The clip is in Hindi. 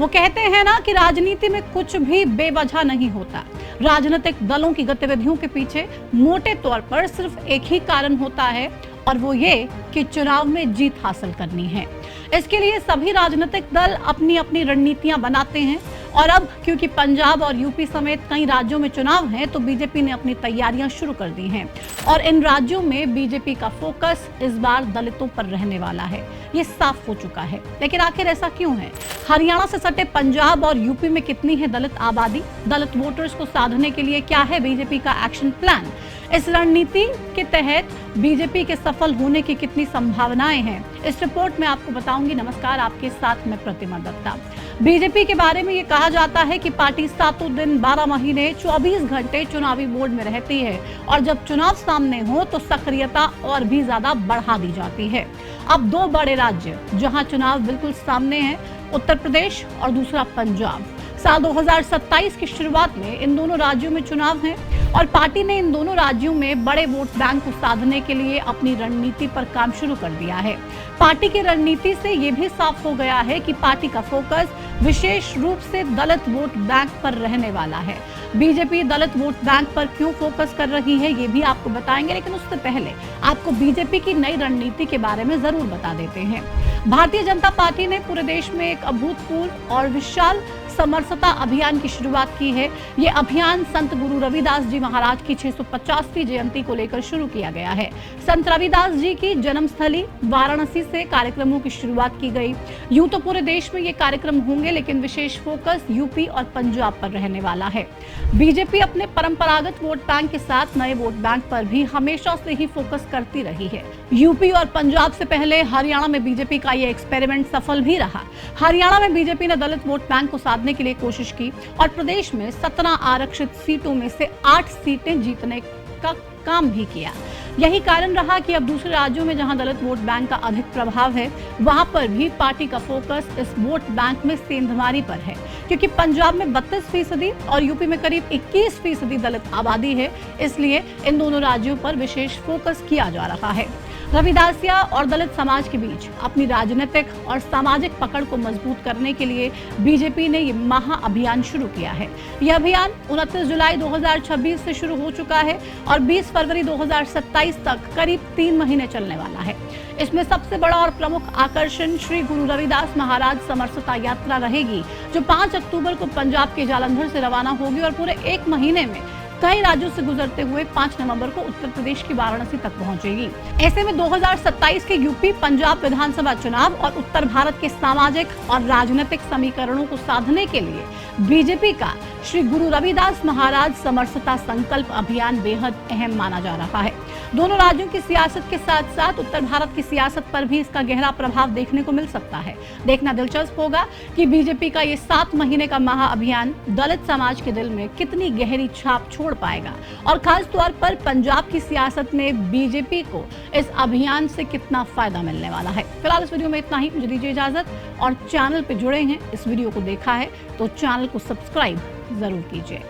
वो कहते हैं ना कि राजनीति में कुछ भी बेवजह नहीं होता। राजनीतिक दलों की गतिविधियों के पीछे मोटे तौर पर सिर्फ एक ही कारण होता है, और वो ये कि चुनाव में जीत हासिल करनी है। इसके लिए सभी राजनीतिक दल अपनी अपनी रणनीतियां बनाते हैं, और अब क्योंकि पंजाब और यूपी समेत कई राज्यों में चुनाव हैं, तो बीजेपी ने अपनी तैयारियां शुरू कर दी हैं। और इन राज्यों में बीजेपी का फोकस इस बार दलितों पर रहने वाला है, ये साफ हो चुका है। लेकिन आखिर ऐसा क्यों है? हरियाणा से सटे पंजाब और यूपी में कितनी है दलित आबादी? दलित वोटर्स को साधने के लिए क्या है बीजेपी का एक्शन प्लान? इस रणनीति के तहत बीजेपी के सफल होने की कितनी संभावनाएं हैं, इस रिपोर्ट में आपको बताऊंगी। नमस्कार, आपके साथ मैं प्रतिमा दत्ता। बीजेपी के बारे में ये कहा जाता है कि पार्टी 7 दिन 12 महीने 24 घंटे चुनावी मोड में रहती है, और जब चुनाव सामने हो तो सक्रियता और भी ज्यादा बढ़ा दी जाती है। अब 2 बड़े राज्य जहां चुनाव बिल्कुल सामने हैं, उत्तर प्रदेश और दूसरा पंजाब। साल 2027 की शुरुआत में इन दोनों राज्यों में चुनाव हैं, और पार्टी ने इन दोनों राज्यों में बड़े वोट बैंक को साधने के लिए अपनी रणनीति पर काम शुरू कर दिया है। पार्टी की रणनीति से ये भी साफ हो गया है कि पार्टी का फोकस विशेष रूप से दलित वोट बैंक पर रहने वाला है। बीजेपी दलित वोट बैंक पर क्यों फोकस कर रही है, ये भी आपको बताएंगे, लेकिन उससे पहले आपको बीजेपी की नई रणनीति के बारे में जरूर बता देते हैं। भारतीय जनता पार्टी ने पूरे देश में एक अभूतपूर्व और विशाल समरसता अभियान की शुरुआत की है। ये अभियान संत गुरु रविदास जी महाराज की 650वीं जयंती को लेकर शुरू किया गया है। संत रविदास जी की जन्मस्थली वाराणसी से कार्यक्रमों की शुरुआत की गई। यूं तो पूरे देश में ये कार्यक्रम होंगे, लेकिन विशेष फोकस यूपी और पंजाब पर रहने वाला है। बीजेपी अपने परंपरागत वोट बैंक के साथ नए वोट बैंक पर भी हमेशा से ही फोकस करती रही है। यूपी और पंजाब से पहले हरियाणा में बीजेपी का ये एक्सपेरिमेंट सफल भी रहा। हरियाणा में बीजेपी ने दलित वोट बैंक को साधने के लिए कोशिश की, और प्रदेश में 17 आरक्षित सीटों में से 8 सीटें जीतने का काम भी किया। यही कारण रहा कि अब दूसरे राज्यों में जहां दलित वोट बैंक का अधिक प्रभाव है, वहां पर भी पार्टी का फोकस इस वोट बैंक में सेंधमारी पर है, क्योंकि पंजाब में 32% और यूपी में करीब 21% दलित आबादी है। इसलिए इन दोनों राज्यों पर विशेष फोकस किया जा रहा है। रविदासिया और दलित समाज के बीच अपनी राजनीतिक और सामाजिक पकड़ को मजबूत करने के लिए बीजेपी ने ये महा अभियान शुरू किया है। यह अभियान 29 जुलाई 2026 से शुरू हो चुका है और 20 फरवरी 2027 तक करीब 3 महीने चलने वाला है। इसमें सबसे बड़ा और प्रमुख आकर्षण श्री गुरु रविदास महाराज समरसता यात्रा रहेगी, जो 5 अक्टूबर को पंजाब के जालंधर से रवाना होगी और पूरे 1 महीने में कई राज्यों से गुजरते हुए 5 नवंबर को उत्तर प्रदेश की वाराणसी तक पहुंचेगी। ऐसे में 2027 के यूपी पंजाब विधानसभा चुनाव और उत्तर भारत के सामाजिक और राजनीतिक समीकरणों को साधने के लिए बीजेपी का श्री गुरु रविदास महाराज समरसता संकल्प अभियान बेहद अहम माना जा रहा है। दोनों राज्यों की सियासत के साथ साथ उत्तर भारत की सियासत पर भी इसका गहरा प्रभाव देखने को मिल सकता है। देखना दिलचस्प होगा कि बीजेपी का ये 7 महीने का महा अभियान दलित समाज के दिल में कितनी गहरी छाप छोड़ पाएगा, और खास तौर पर पंजाब की सियासत में बीजेपी को इस अभियान से कितना फायदा मिलने वाला है। फिलहाल इस वीडियो में इतना ही। मुझे दीजिए इजाजत, और चैनल पे जुड़े हैं, इस वीडियो को देखा है तो चैनल को सब्सक्राइब जरूर कीजिए।